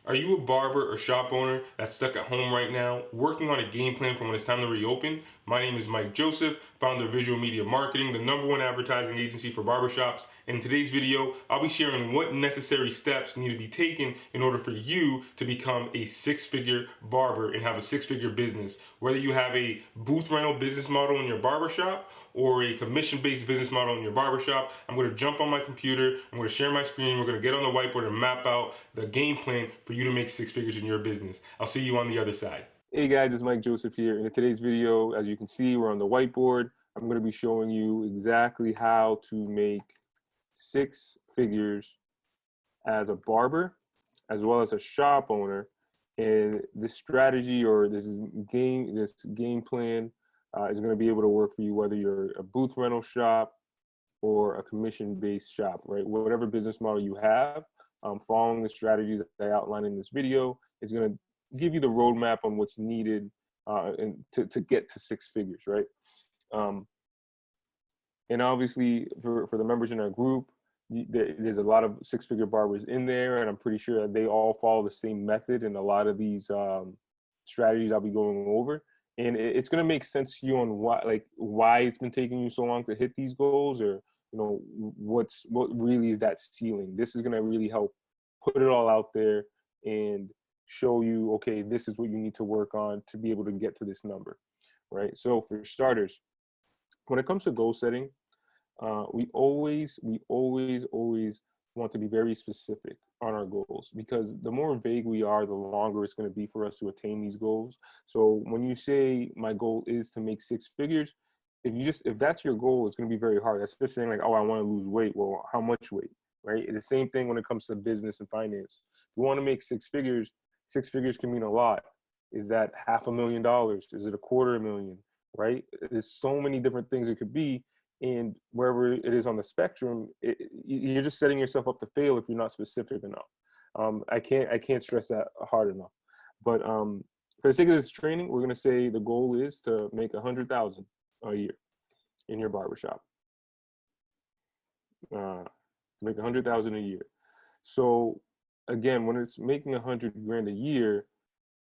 Are you a barber or shop owner that's stuck at home right now, working on a game plan for when it's time to reopen? My name is Mike Joseph, founder of VisualMedia Marketing, the #1 advertising agency for barbershops. In today's video, I'll be sharing what necessary steps need to be taken in order for you to become a six-figure barber and have a six-figure business. Whether you have a booth rental business model in your barbershop or a commission-based business model in your barbershop, I'm going to jump on my computer, I'm going to share my screen, we're going to get on the whiteboard and map out the game plan for you to make six figures in your business. I'll see you on the other side. Hey guys, it's Mike Joseph here. In today's video, as you can see, we're on the whiteboard. I'm going to be showing you exactly how to make six figures as a barber, as well as a shop owner. And this strategy or this game plan is going to be able to work for you whether you're a booth rental shop or a commission-based shop, right? Whatever business model you have, following the strategies that I outlined in this video is going to give you the roadmap on what's needed and to get to six figures, right? And obviously, for the members in our group, there's a lot of six-figure barbers in there, and I'm pretty sure that they all follow the same method in a lot of these strategies I'll be going over. And it's going to make sense to you on why it's been taking you so long to hit these goals, or what really is that ceiling. This is going to really help put it all out there and show you, okay, this is what you need to work on to be able to get to this number, right? So for starters, when it comes to goal setting, we always want to be very specific on our goals, because the more vague we are, the longer it's going to be for us to attain these goals. So when you say my goal is to make six figures, if that's your goal, it's going to be very hard. That's just saying like, oh, I want to lose weight. Well, how much weight, right? It's the same thing when it comes to business and finance. If you want to make six figures can mean a lot. Is that $500,000? Is it $250,000? Right? There's so many different things it could be. And wherever it is on the spectrum, you're just setting yourself up to fail if you're not specific enough. I can't stress that hard enough. But for the sake of this training, we're going to say the goal is to make 100,000 a year in your barbershop. Make 100,000 a year. So again, when it's making 100 grand a year,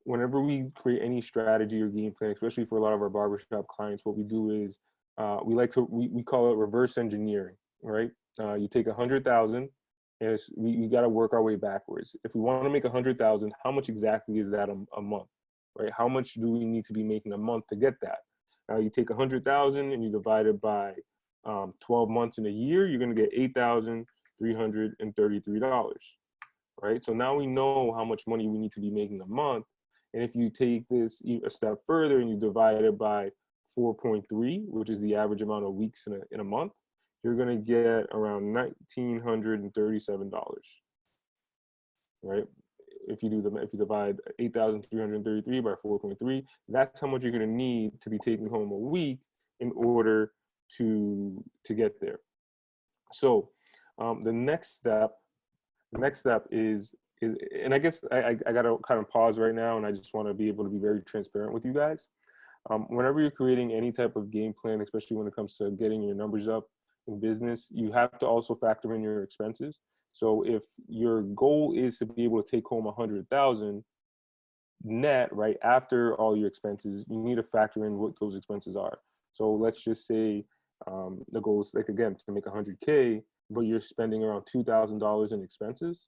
whenever we create any strategy or game plan, especially for a lot of our barbershop clients, what we do is we call it reverse engineering, right? You take 100,000 and we got to work our way backwards. If we want to make 100,000, how much exactly is that a month, right? How much do we need to be making a month to get that? You take 100,000 and you divide it by 12 months in a year, you're going to get $8,333, right? So now we know how much money we need to be making a month. And if you take this a step further and you divide it by 4.3, which is the average amount of weeks in a month, you're going to get around $1,937, right? If you divide 8,333 by 4.3, that's how much you're going to need to be taking home a week in order to get there. So the next step is, and I guess I got to kind of pause right now, and I just want to be able to be very transparent with you guys. Whenever you're creating any type of game plan, especially when it comes to getting your numbers up in business, you have to also factor in your expenses. So if your goal is to be able to take home 100,000 net, right, after all your expenses, you need to factor in what those expenses are. So let's just say the goal is, like, again, to make 100K, but you're spending around $2,000 in expenses.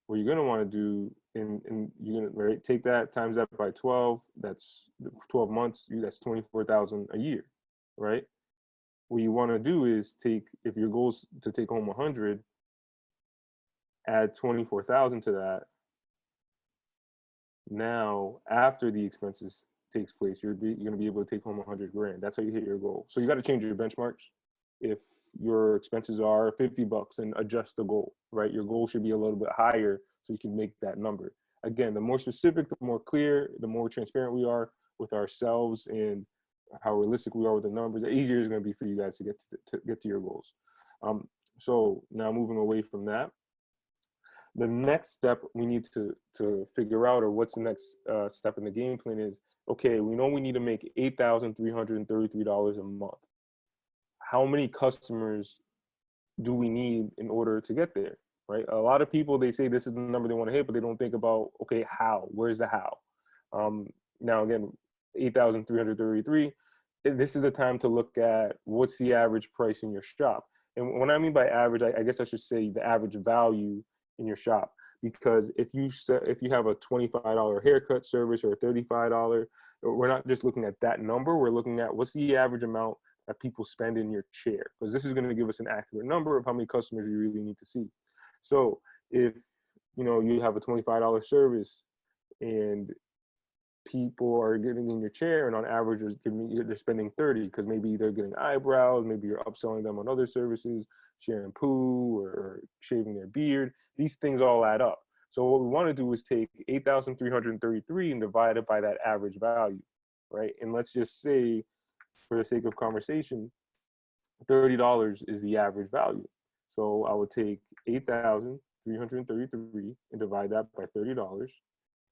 What you're going to want to do, and you're going to, right, take that, times that by 12, that's 12 months, that's 24,000 a year, right? What you want to do is if your goal is to take home 100, add 24,000 to that. Now, after the expenses takes place, you're going to be able to take home 100 grand. That's how you hit your goal. So you got to change your benchmarks. If your expenses are $50 and adjust the goal, right? Your goal should be a little bit higher so you can make that number. Again, the more specific, the more clear, the more transparent we are with ourselves and how realistic we are with the numbers, the easier it's going to be for you guys to get to your goals. So now moving away from that, the next step we need to figure out, or what's the next step in the game plan is, okay, we know we need to make $8,333 a month. How many customers do we need in order to get there? right? A lot of people, they say this is the number they want to hit, but they don't think about, okay, how? Where's the how? Now, again, 8,333, this is a time to look at what's the average price in your shop. And what I mean by average, I guess I should say the average value in your shop. Because if you have a $25 haircut service or a $35, we're not just looking at that number. We're looking at what's the average amount that people spend in your chair, because this is going to give us an accurate number of how many customers you really need to see. So if you have a $25 service and people are getting in your chair, and on average they're spending 30, because maybe they're getting eyebrows, maybe you're upselling them on other services, shampoo or shaving their beard. These things all add up. So what we want to do is take 8,333 and divide it by that average value, right? And let's just say, for the sake of conversation, $30 is the average value. So I would take 8,333 and divide that by $30.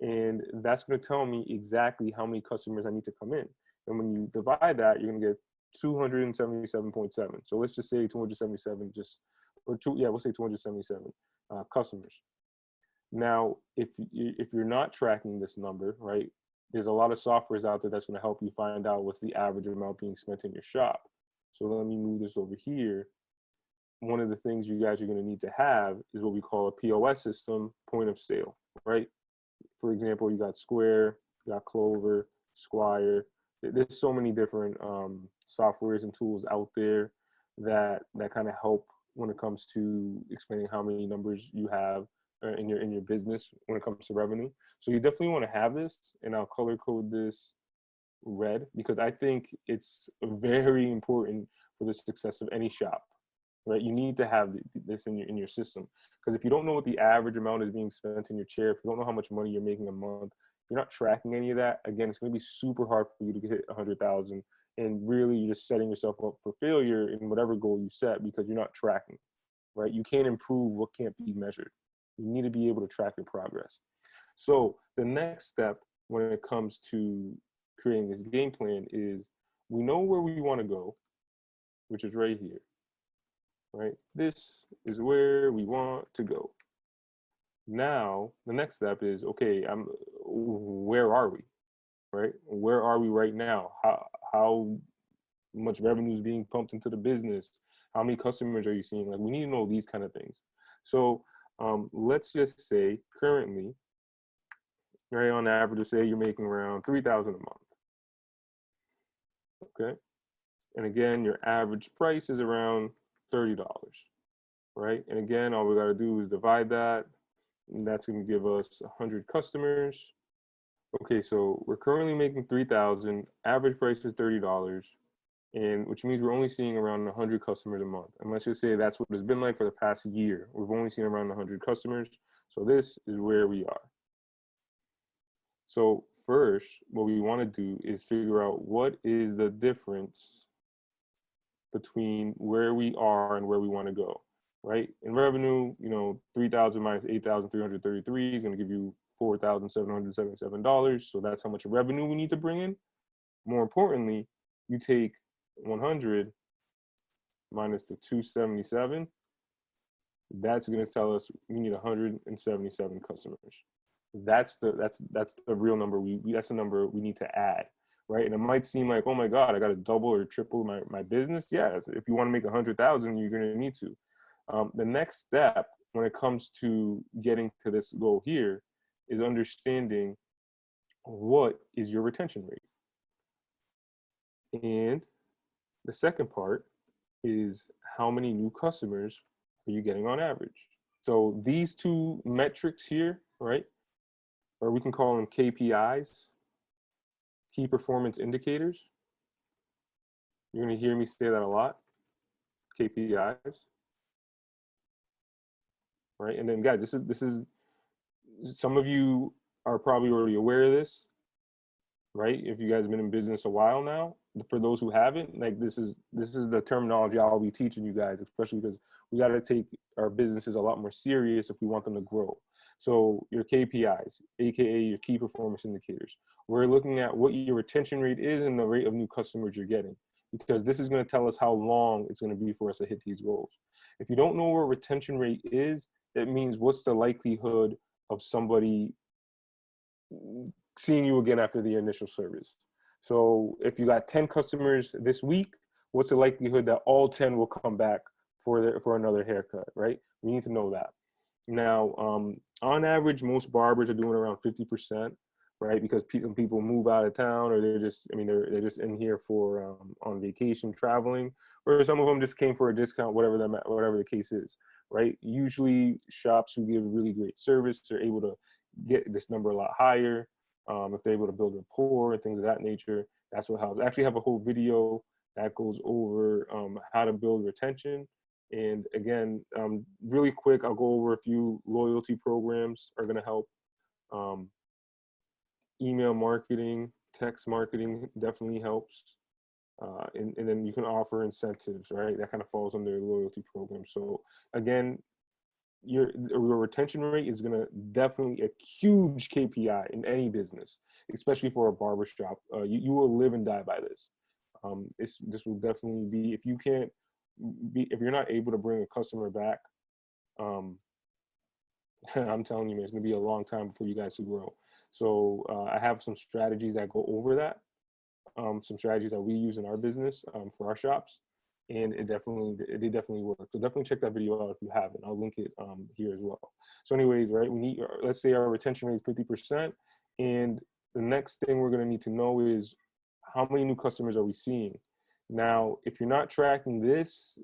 And that's going to tell me exactly how many customers I need to come in. And when you divide that, you're going to get 277.7. So let's just say 277, we'll say 277 customers. Now, if you're not tracking this number, right, there's a lot of softwares out there that's going to help you find out what's the average amount being spent in your shop. So let me move this over here. One of the things you guys are going to need to have is what we call a POS system, point of sale, right? For example, you got Square, you got Clover, Squire. There's so many different softwares and tools out there that kind of help when it comes to explaining how many numbers you have in your business when it comes to revenue. So you definitely want to have this, and I'll color code this red because I think it's very important for the success of any shop. Right, you need to have this in your system, because if you don't know what the average amount is being spent in your chair, if you don't know how much money you're making a month, you're not tracking any of that. Again, it's going to be super hard for you to hit 100,000, and really you're just setting yourself up for failure in whatever goal you set because you're not tracking. Right, you can't improve what can't be measured. You need to be able to track your progress. So the next step when it comes to creating this game plan is we know where we want to go, which is right here. Right, this is where we want to go. Now, the next step is, okay, where are we? Right, where are we right now? How much revenue is being pumped into the business? How many customers are you seeing? Like, we need to know these kind of things. So let's just say currently, right, on average, say you're making around 3,000 a month. Okay, and again, your average price is around $30, right? And again, all we got to do is divide that, and that's going to give us 100 customers. Okay, so we're currently making 3,000. Average price is $30, and which means we're only seeing around 100 customers a month. And let's just say that's what it's been like for the past year. We've only seen around 100 customers. So this is where we are. So first, what we want to do is figure out what is the difference between where we are and where we want to go, right? In revenue, 3,000 minus 8,333 is going to give you $4,777. So that's how much revenue we need to bring in. More importantly, you take 100 minus the 277. That's going to tell us we need 177 customers. That's the real number. That's the number we need to add. Right, and it might seem like, oh my God, I got to double or triple my business. Yeah, if you want to make 100,000, you're going to need to. The next step when it comes to getting to this goal here is understanding what is your retention rate. And the second part is how many new customers are you getting on average. So these two metrics here, right, or we can call them KPIs. Key performance indicators. You're going to hear me say that a lot. KPIs. Right, and then guys, this is some of you are probably already aware of this, right? If you guys have been in business a while now. For those who haven't, like this is the terminology I'll be teaching you guys, especially because we got to take our businesses a lot more serious if we want them to grow. So your KPIs, aka your key performance indicators. We're looking at what your retention rate is and the rate of new customers you're getting, because this is going to tell us how long it's going to be for us to hit these goals. If you don't know what retention rate is, it means what's the likelihood of somebody seeing you again after the initial service. So if you got 10 customers this week, what's the likelihood that all 10 will come back for another haircut, right? We need to know that. Now, on average, most barbers are doing around 50%, right? Because people move out of town, or they're just in here for on vacation, traveling, or some of them just came for a discount, whatever the case is, right? Usually, shops who give really great service are able to get this number a lot higher. If they're able to build rapport and things of that nature, that's what helps. I actually have a whole video that goes over how to build retention. And again, really quick, I'll go over a few loyalty programs are going to help. Email marketing, text marketing definitely helps. And then you can offer incentives, right? That kind of falls under the loyalty program. So again, your retention rate is going to definitely a huge KPI in any business, especially for a barbershop. You will live and die by this. This will definitely be, if you're not able to bring a customer back, I'm telling you, man, it's going to be a long time before you guys to grow. So I have some strategies that go over that, some strategies that we use in our business for our shops, and they definitely work. So definitely check that video out if you haven't. I'll link it here as well. So anyways, right, let's say our retention rate is 50%, and the next thing we're going to need to know is how many new customers are we seeing? Now, if you're not tracking this,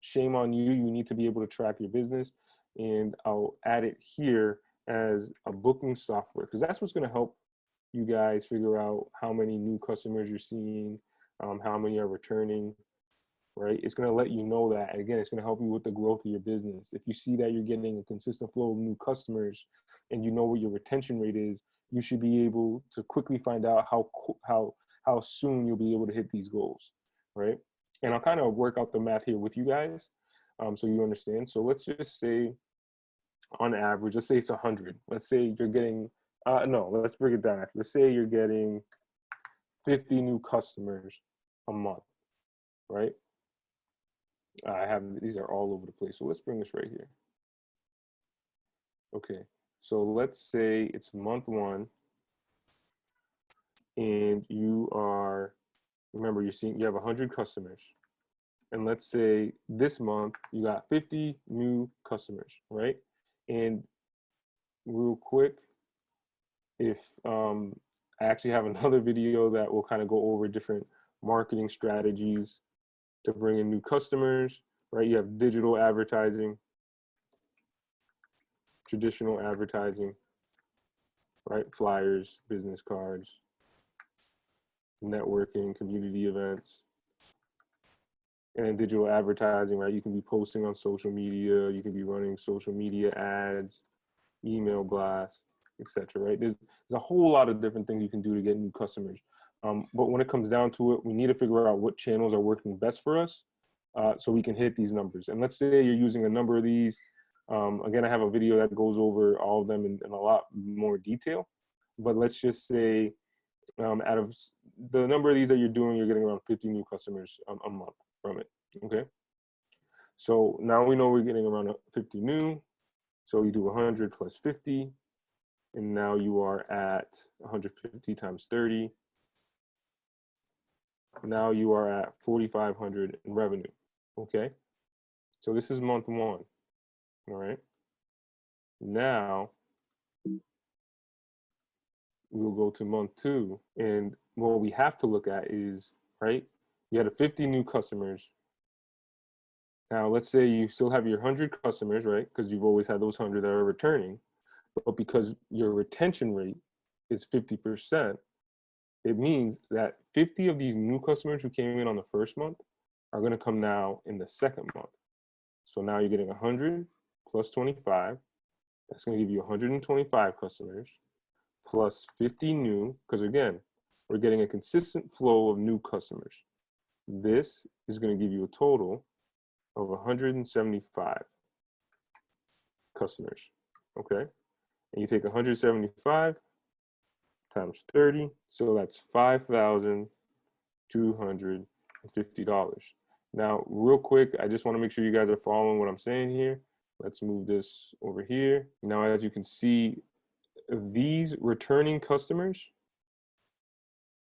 shame on you. You need to be able to track your business, and I'll add it here as a booking software, because that's what's going to help you guys figure out how many new customers you're seeing, how many are returning, right? It's going to let you know that. And again, it's going to help you with the growth of your business. If you see that you're getting a consistent flow of new customers and you know what your retention rate is, you should be able to quickly find out how soon you'll be able to hit these goals, right? And I'll kind of work out the math here with you guys so you understand. So let's just say on average, let's say it's 100. Let's say you're getting, no, let's bring it down. Let's say you're getting 50 new customers a month, right? These are all over the place. So let's bring this right here. Okay, so let's say it's month 1 and remember you have 100 customers. And let's say this month you got 50 new customers, right? And real quick, if I actually have another video that will kind of go over different marketing strategies to bring in new customers, right? You have digital advertising, traditional advertising, right? Flyers, business cards, networking, community events, and then digital advertising, right? You can be posting on social media, you can be running social media ads, email blasts, etc. Right? There's a whole lot of different things you can do to get new customers. But when it comes down to it, we need to figure out what channels are working best for us so we can hit these numbers. And let's say you're using a number of these. Again, I have a video that goes over all of them in a lot more detail. But let's just say out of the number of these that you're doing, you're getting around 50 new customers a month from it, okay? So now we know we're getting around 50 new. So you do 100 plus 50, and now you are at 150 times 30. Now you are at 4,500 in revenue, okay? So this is month 1, all right? Now we'll go to month 2, and what we have to look at is, right, you had 50 new customers. Now let's say you still have your 100 customers, right? Because you've always had those 100 that are returning, but because your retention rate is 50%, it means that 50 of these new customers who came in on the first month are going to come now in the second month. So now you're getting 100 plus 25. That's going to give you 125 customers plus 50 new, because again, we're getting a consistent flow of new customers. This is going to give you a total of 175 customers, okay? And you take 175 times 30, so that's $5,250. Now, real quick, I just want to make sure you guys are following what I'm saying here. Let's move this over here. Now, as you can see, these returning customers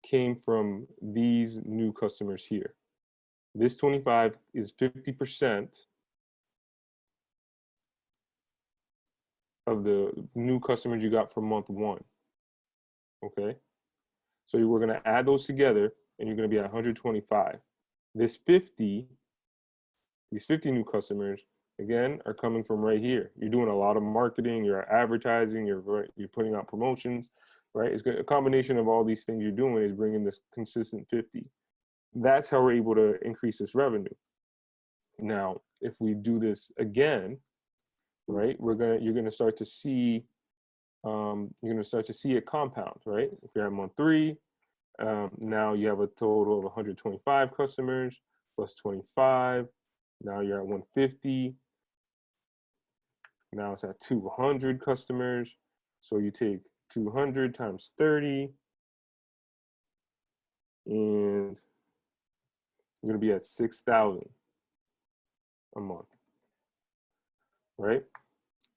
came from these new customers here. This 25 is 50% of the new customers you got from month one. Okay, so we're going to add those together and you're going to be at 125. These 50 new customers, again, are coming from right here. You're doing a lot of marketing, you're advertising, you're putting out promotions, right? It's a combination of all these things you're doing is bringing this consistent 50. That's how we're able to increase this revenue. Now, if we do this again, right, you're gonna start to see it compound, right? If you're at month 3, now you have a total of 125 customers plus 25. Now you're at 150. Now it's at 200 customers. So you take 200 times 30, and you're gonna be at 6,000 a month, right?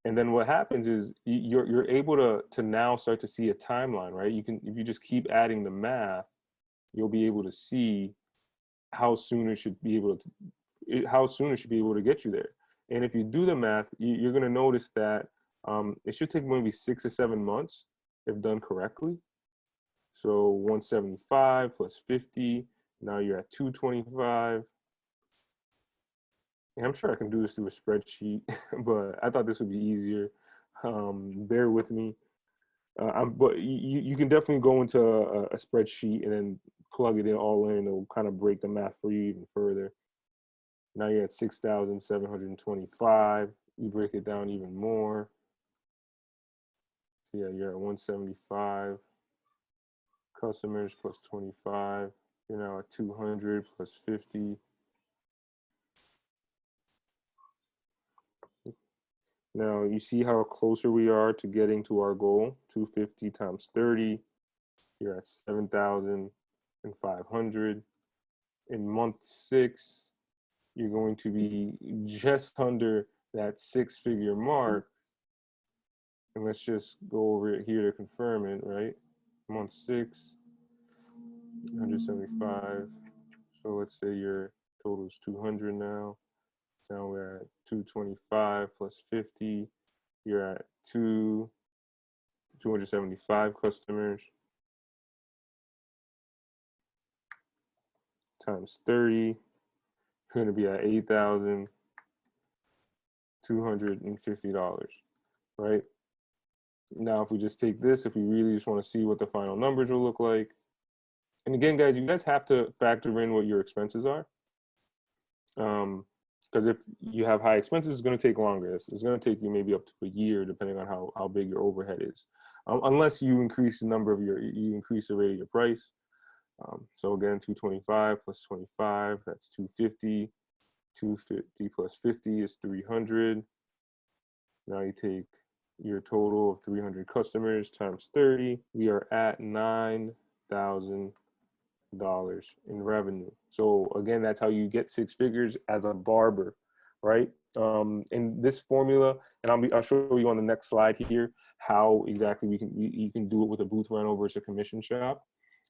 And then what happens is you're able to now start to see a timeline, right? You can, if you just keep adding the math, you'll be able to see how soon it should be able to get you there. And if you do the math, you're going to notice that it should take maybe 6 or 7 months if done correctly. So 175 plus 50, now you're at 225. And I'm sure I can do this through a spreadsheet, but I thought this would be easier. Bear with me. But you can definitely go into a spreadsheet and then plug it in all in. It'll kind of break the math for you even further. Now you're at 6,725. You break it down even more. So yeah, you're at 175 customers plus 25. You're now at 200 plus 50. Now you see how closer we are to getting to our goal. 250 times 30. You're at 7,500. In month 6, you're going to be just under that 6-figure mark. And let's just go over it here to confirm it, right? Month 6, 175. So let's say your total is 200 now. Now we're at 225 plus 50. You're at 275 customers times 30. You're going to be at $8,250, right? Now, if we just take this, if we really just want to see what the final numbers will look like. And again, guys, you guys have to factor in what your expenses are. Because if you have high expenses, it's going to take longer. It's going to take you maybe up to a year, depending on how big your overhead is. Unless you increase the you increase the rate of your price. So again, 225 plus 25, that's 250. 250 plus 50 is 300. Now you take your total of 300 customers times 30. We are at $9,000 in revenue. So again, that's how you get 6 figures as a barber, right? In this formula, and I'll show you on the next slide here how exactly you can do it with a booth rental versus a commission shop.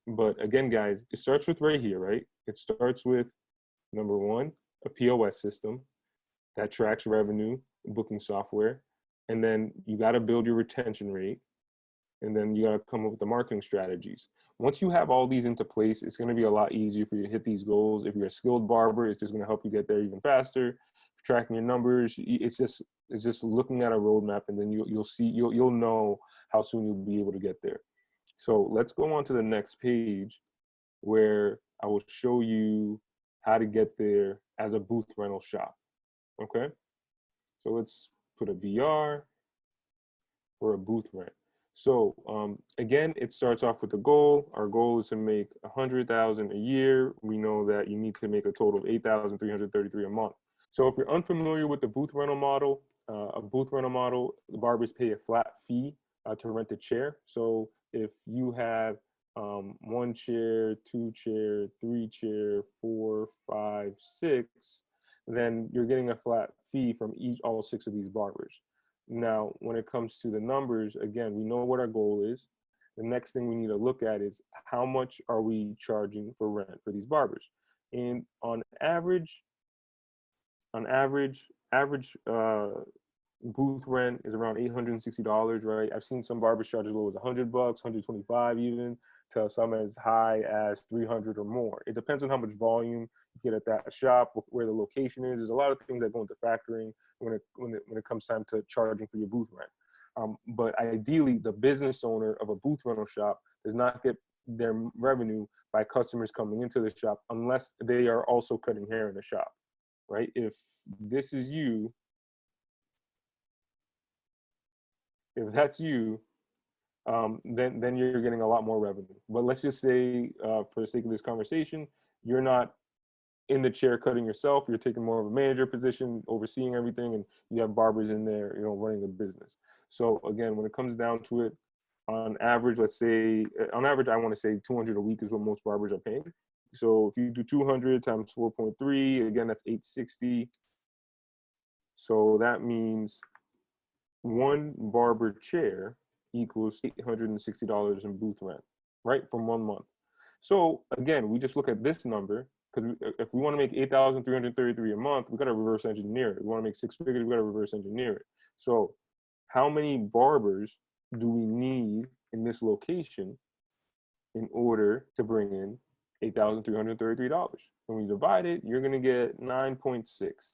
But again, guys, it starts with right here, right? It starts with number 1, a POS system that tracks revenue, booking software, and then you got to build your retention rate, and then you got to come up with the marketing strategies. Once you have all these into place, it's going to be a lot easier for you to hit these goals. If you're a skilled barber, it's just going to help you get there even faster. Tracking your numbers, it's just looking at a roadmap, and then you'll know how soon you'll be able to get there. So let's go on to the next page, where I will show you how to get there as a booth rental shop. Okay, so let's put a BR for a booth rent. So again, it starts off with a goal. Our goal is to make 100,000 a year. We know that you need to make a total of 8,333 a month. So if you're unfamiliar with the booth rental model, the barbers pay a flat fee to rent a chair. So if you have 1 chair, 2 chair, 3 chair, 4, 5, 6, then you're getting a flat fee from all 6 of these barbers. Now, when it comes to the numbers, again, we know what our goal is. The next thing we need to look at is how much are we charging for rent for these barbers? And on average, booth rent is around $860, right? I've seen some barbers charge as low as $100, $125 even, to some as high as $300 or more. It depends on how much volume you get at that shop, where the location is. There's a lot of things that go into factoring when it comes time to charging for your booth rent. But ideally, the business owner of a booth rental shop does not get their revenue by customers coming into the shop unless they are also cutting hair in the shop, right? If this is you, if that's you, then you're getting a lot more revenue. But let's just say, for the sake of this conversation, you're not in the chair cutting yourself. You're taking more of a manager position, overseeing everything, and you have barbers in there, running the business. So again, when it comes down to it, on average, let's say, on average, I want to say 200 a week is what most barbers are paying. So if you do 200 times 4.3, again, that's 860. So that means one barber chair equals $860 in booth rent, right, from 1 month. So again, we just look at this number, because if we want to make $8,333 a month, we got to reverse engineer it. We want to make 6 figures, we got to reverse engineer it. So how many barbers do we need in this location in order to bring in $8,333? When we divide it, you're going to get 9.6.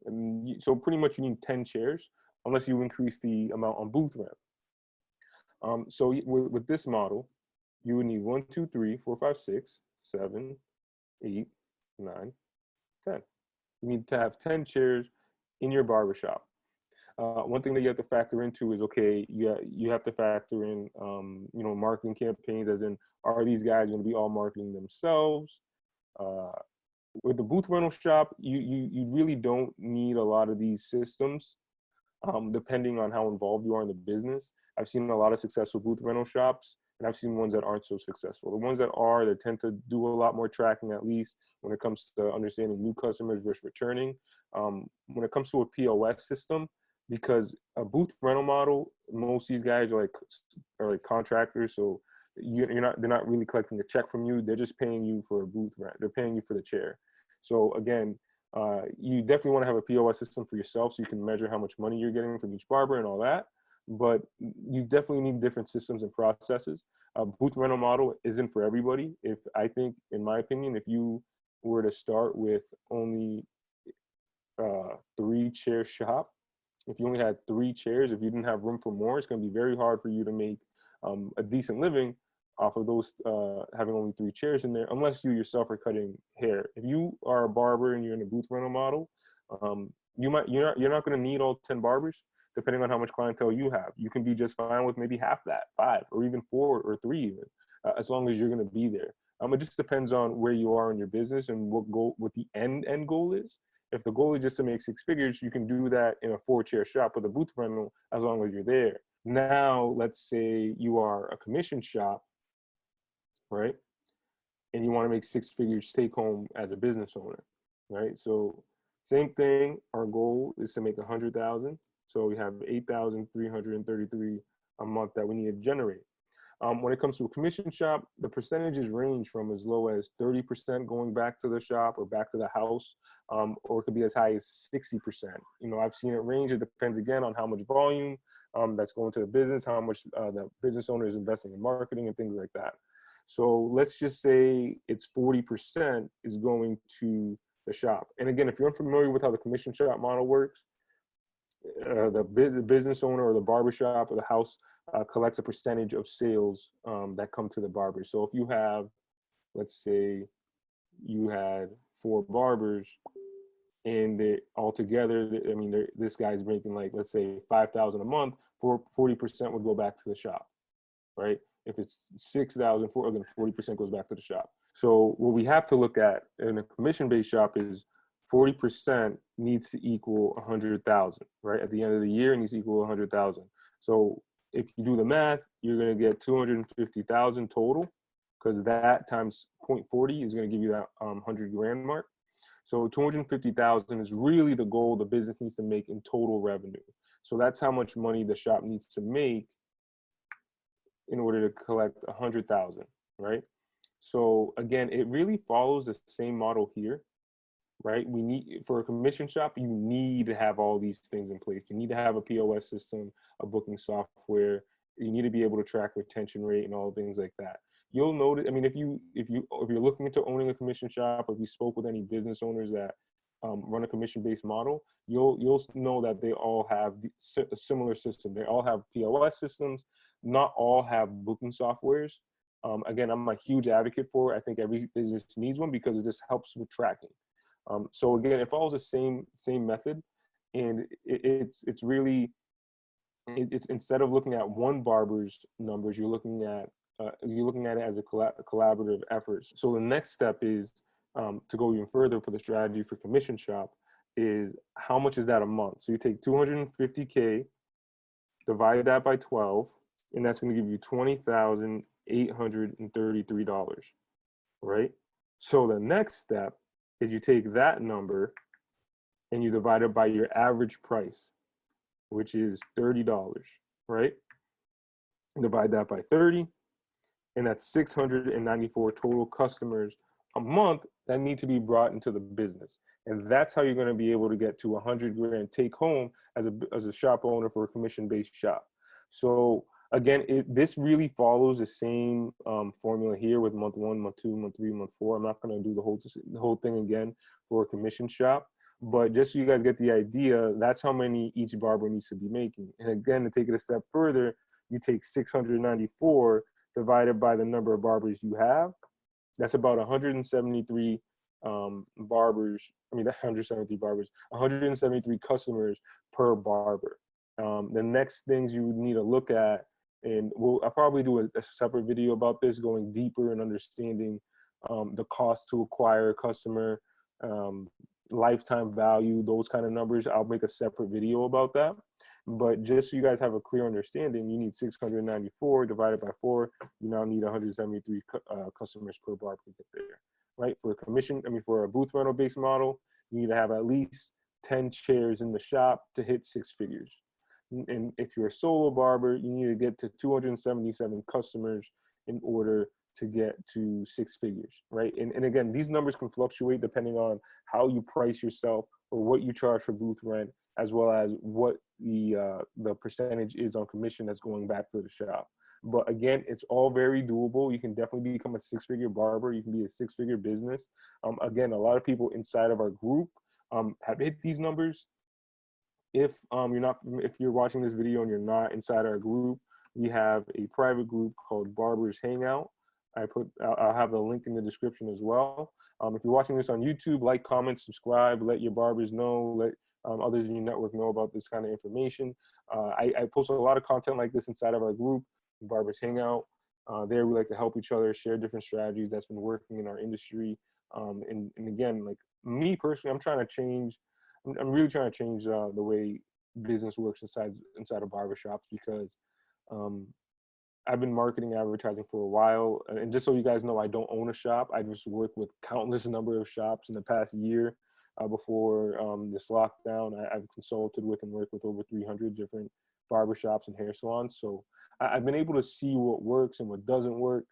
And so pretty much you need 10 chairs, unless you increase the amount on booth rent. So with this model, you would need 1, 2, 3, 4, 5, 6, 7, 8, 9, 10. You need to have 10 chairs in your barbershop. One thing that you have to factor into is, okay, you have to factor in, marketing campaigns, as in, are these guys going to be all marketing themselves? With the booth rental shop, you really don't need a lot of these systems, depending on how involved you are in the business. I've seen a lot of successful booth rental shops, and I've seen ones that aren't so successful. The ones that are, they tend to do a lot more tracking, at least when it comes to understanding new customers versus returning. When it comes to a POS system, because a booth rental model, most of these guys are like contractors, so they're not really collecting a check from you. They're just paying you for a booth rent. They're paying you for the chair. So again, you definitely want to have a POS system for yourself so you can measure how much money you're getting from each barber and all that. But you definitely need different systems and processes. A booth rental model isn't for everybody. In my opinion, if you were to start with only 3-chair shop, if you only had 3 chairs, if you didn't have room for more, it's going to be very hard for you to make a decent living off of those having only 3 chairs in there, unless you yourself are cutting hair. If you are a barber and you're in a booth rental model, you're not going to need all 10 barbers, depending on how much clientele you have. You can be just fine with maybe half that, 5 or even 4 or 3 even, as long as you're going to be there. It just depends on where you are in your business and what the end goal is. If the goal is just to make 6 figures, you can do that in a 4-chair shop with a booth rental as long as you're there. Now, let's say you are a commission shop, right? And you want to make 6 figures take home as a business owner, right? So same thing, our goal is to make 100,000. So we have 8,333 a month that we need to generate. When it comes to a commission shop, the percentages range from as low as 30% going back to the shop or back to the house, or it could be as high as 60%. I've seen it range. It depends again on how much volume that's going to the business, how much the business owner is investing in marketing and things like that. So let's just say it's 40% is going to the shop. And again, if you're unfamiliar with how the commission shop model works, the business owner or the barbershop or the house collects a percentage of sales that come to the barber. So if you have, let's say you had 4 barbers and altogether, this guy's making let's say 5,000 a month, 40% would go back to the shop, right? If it's 6,000, again, 40% goes back to the shop. So what we have to look at in a commission-based shop is 40% needs to equal 100,000, right? At the end of the year, it needs to equal 100,000. So if you do the math, you're going to get 250,000 total, because that times 0.40 is going to give you that 100 grand mark. So 250,000 is really the goal the business needs to make in total revenue. So that's how much money the shop needs to make in order to collect 100,000, right? So again, it really follows the same model here, right? We need, for a commission shop, you need to have all these things in place. You need to have a POS system, a booking software. You need to be able to track retention rate and all things like that. You'll notice, I mean, if you're looking into owning a commission shop, or if you spoke with any business owners that run a commission-based model, you'll know that they all have a similar system. They all have POS systems. Not all have booking softwares. Again, I'm a huge advocate for it. I think every business needs one because it just helps with tracking. So again, it follows the same method, and it's instead of looking at one barber's numbers, you're looking at it as a collaborative effort. So the next step is to go even further for the strategy for commission shop is how much is that a month? So you take 250K, divide that by 12, and that's going to give you $20,833, right? So the next step is you take that number and you divide it by your average price, which is $30, right? Divide that by 30, and that's 694 total customers a month that need to be brought into the business. And that's how you're going to be able to get to 100 grand take home as a shop owner for a commission-based shop. So again, this really follows the same formula here with month 1, month 2, month 3, month 4. I'm not going to do the whole thing again for a commission shop, but just so you guys get the idea, that's how many each barber needs to be making. And again, to take it a step further, you take 694 divided by the number of barbers you have. That's about 173 barbers. I mean, 173 barbers, 173 customers per barber. The next things you would need to look at, and I'll probably do a separate video about this, going deeper and understanding the cost to acquire a customer, lifetime value, those kind of numbers. I'll make a separate video about that. But just so you guys have a clear understanding, you need 694 divided by 4. You now need 173 customers per barber to get there, right? For a booth rental based model, you need to have at least 10 chairs in the shop to hit 6 figures. And if you're a solo barber, you need to get to 277 customers in order to get to 6 figures, right? And again, these numbers can fluctuate depending on how you price yourself or what you charge for booth rent, as well as what the percentage is on commission that's going back to the shop. But again, it's all very doable. You can definitely become a 6-figure barber. You can be a 6-figure business. Again, a lot of people inside of our group have hit these numbers. If you're watching this video and you're not inside our group, we have a private group called Barbers Hangout. I'll have the link in the description as well. If you're watching this on YouTube, like, comment, subscribe, let your barbers know, let others in your network know about this kind of information. I post a lot of content like this inside of our group, Barbers Hangout. There we like to help each other, share different strategies that's been working in our industry. And again, like me personally, I'm really trying to change the way business works inside of barbershops, because I've been marketing advertising for a while. And just so you guys know, I don't own a shop. I just work with countless number of shops in the past year. Before this lockdown, I've consulted with and worked with over 300 different barbershops and hair salons. So I've been able to see what works and what doesn't work.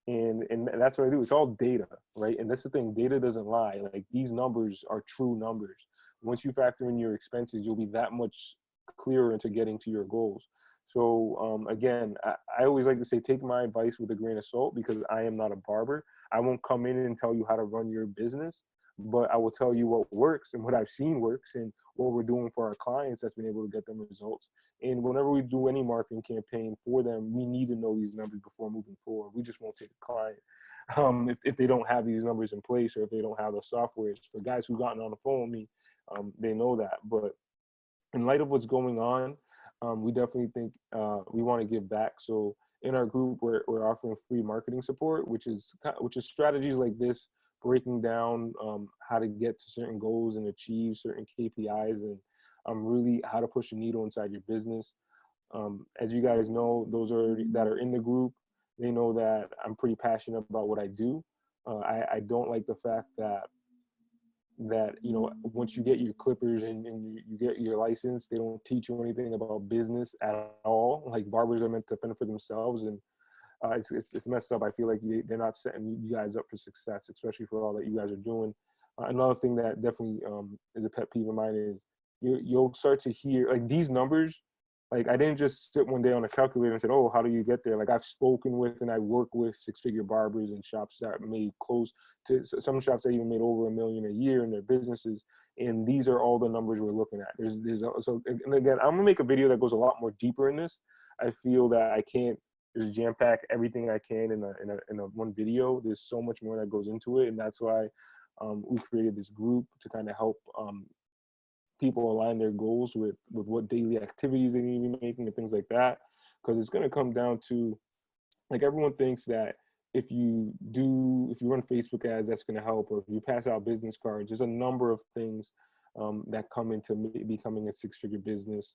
And that's what I do. It's all data, right? And that's the thing, data doesn't lie. Like, these numbers are true numbers. Once you factor in your expenses, you'll be that much clearer into getting to your goals. So again, I always like to say, take my advice with a grain of salt, because I am not a barber. I won't come in and tell you how to run your business, but I will tell you what works and what I've seen works and what we're doing for our clients that's been able to get them results. And whenever we do any marketing campaign for them, we need to know these numbers before moving forward. We just won't take a client if they don't have these numbers in place, or if they don't have the software. For guys who've gotten on the phone with me, they know that. But in light of what's going on, we definitely think we want to give back. So in our group, we're offering free marketing support, which is strategies like this, breaking down how to get to certain goals and achieve certain KPIs, and really how to push a needle inside your business. As you guys know, those that are in the group, they know that I'm pretty passionate about what I do. I don't like the fact that that, you know, once you get your clippers and you get your license, they don't teach you anything about business at all. Like, barbers are meant to fend for themselves, and it's messed up. I feel like they're not setting you guys up for success, especially for all that you guys are doing. Another thing that definitely is a pet peeve of mine is you'll start to hear like these numbers. Like, I didn't just sit one day on a calculator and said, "Oh, how do you get there?" Like, I've spoken with and I work with six-figure barbers and shops that made close to some shops that even made over $1 million a year in their businesses. And these are all the numbers we're looking at. So, and again, I'm gonna make a video that goes a lot more deeper in this. I feel that I can't just jam pack everything I can in a one video. There's so much more that goes into it, and that's why we created this group to kind of help people align their goals with what daily activities they need to be making and things like that. Because it's going to come down to, like, everyone thinks that if you run Facebook ads, that's going to help, or if you pass out business cards. There's a number of things that come into becoming a six-figure business,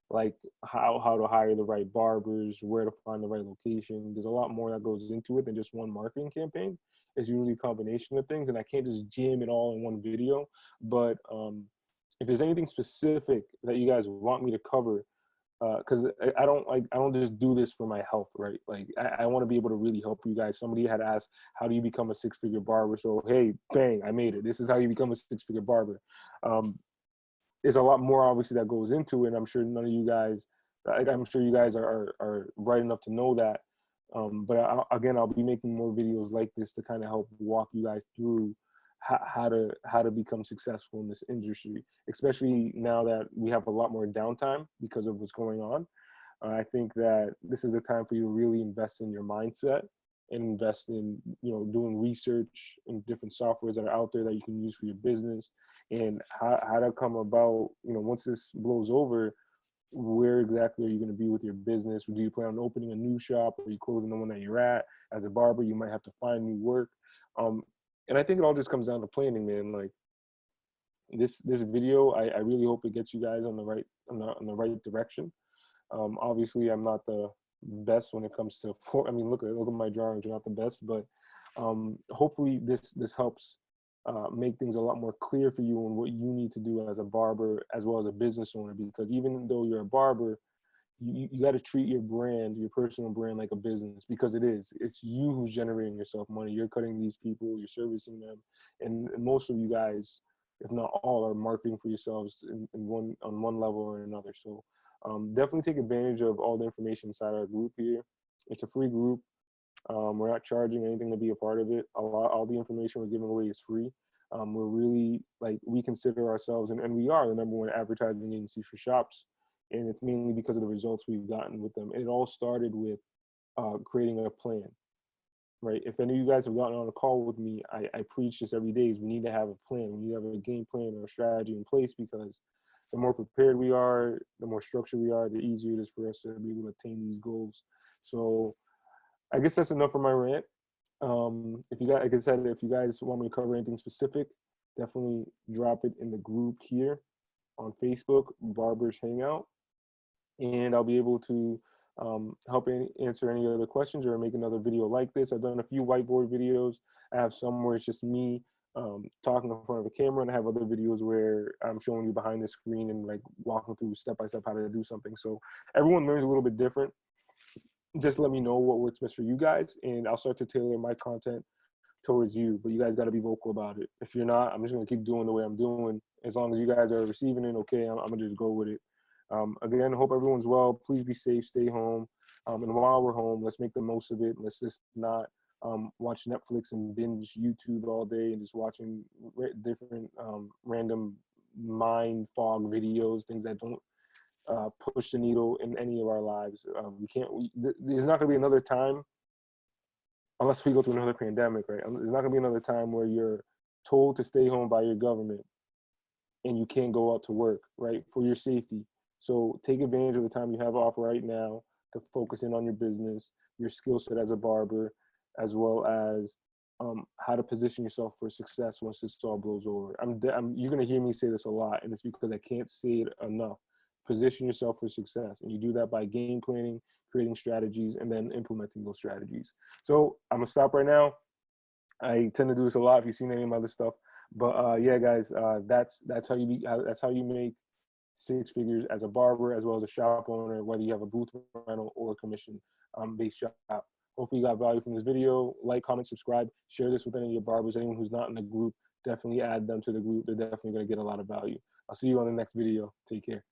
like how to hire the right barbers, where to find the right location. There's a lot more that goes into it than just one marketing campaign. It's usually a combination of things, and I can't just jam it all in one video. But if there's anything specific that you guys want me to cover, because I don't just do this for my health, right? Like, I want to be able to really help you guys. Somebody had asked, how do you become a six-figure barber? So, hey, bang, I made it. This is how you become a six-figure barber. There's a lot more obviously that goes into it, and I'm sure none of you guys, I'm sure you guys are bright enough to know that. But I'll be making more videos like this to kind of help walk you guys through how to become successful in this industry, especially now that we have a lot more downtime because of what's going on. I think that this is the time for you to really invest in your mindset and invest in, you know, doing research in different softwares that are out there that you can use for your business, and how to come about, you know, once this blows over, where exactly are you going to be with your business? Do you plan on opening a new shop, or are you closing the one that you're at? As a barber, you might have to find new work. And I think it all just comes down to planning, man. Like, this video, I really hope it gets you guys on the right direction. Obviously, I'm not the best when it comes to I mean, look at my drawings, you're not the best, but hopefully this helps make things a lot more clear for you on what you need to do as a barber as well as a business owner. Because even though you're a barber, you got to treat your brand, your personal brand, like a business, because it's you who's generating yourself money. You're cutting these people, you're servicing them, and most of you guys, if not all, are marketing for yourselves on one level or another. So definitely take advantage of all the information inside our group here. It's a free group. We're not charging anything to be a part of it. All the information we're giving away is free. We're really, like, we consider ourselves, and we are the #1 advertising agency for shops. And it's mainly because of the results we've gotten with them. It all started with creating a plan, right? If any of you guys have gotten on a call with me, I preach this every day, is we need to have a plan. We need to have a game plan or a strategy in place, because the more prepared we are, the more structured we are, the easier it is for us to be able to attain these goals. So I guess that's enough for my rant. If you guys, like I said, if you guys want me to cover anything specific, definitely drop it in the group here on Facebook, Barbers Hangout, and I'll be able to help answer any other questions or make another video like this. I've done a few whiteboard videos. I have some where it's just me talking in front of a camera, and I have other videos where I'm showing you behind the screen and like walking through step by step how to do something. So everyone learns a little bit different. Just let me know what works best for you guys, and I'll start to tailor my content towards you. But you guys got to be vocal about it. If you're not, I'm just going to keep doing the way I'm doing. As long as you guys are receiving it, okay, I'm going to just go with it. Again, hope everyone's well. Please be safe, stay home. And while we're home, let's make the most of it. Let's just not watch Netflix and binge YouTube all day and just watching different random mind fog videos, things that don't push the needle in any of our lives. There's not going to be another time, unless we go through another pandemic, right? There's not going to be another time where you're told to stay home by your government and you can't go out to work, right, for your safety. So take advantage of the time you have off right now to focus in on your business, your skill set as a barber, as well as how to position yourself for success once this all blows over. You're going to hear me say this a lot, and it's because I can't say it enough. Position yourself for success, and you do that by game planning, creating strategies, and then implementing those strategies. So I'm going to stop right now. I tend to do this a lot if you've seen any of my other stuff, But yeah, guys, that's how you make six figures as a barber as well as a shop owner, whether you have a booth rental or a commission based shop. Hopefully you got value from this video. Like, comment, subscribe, share this with any of your barbers. Anyone who's not in the group, definitely add them to the group. They're definitely going to get a lot of value. I'll see you on the next video. Take care.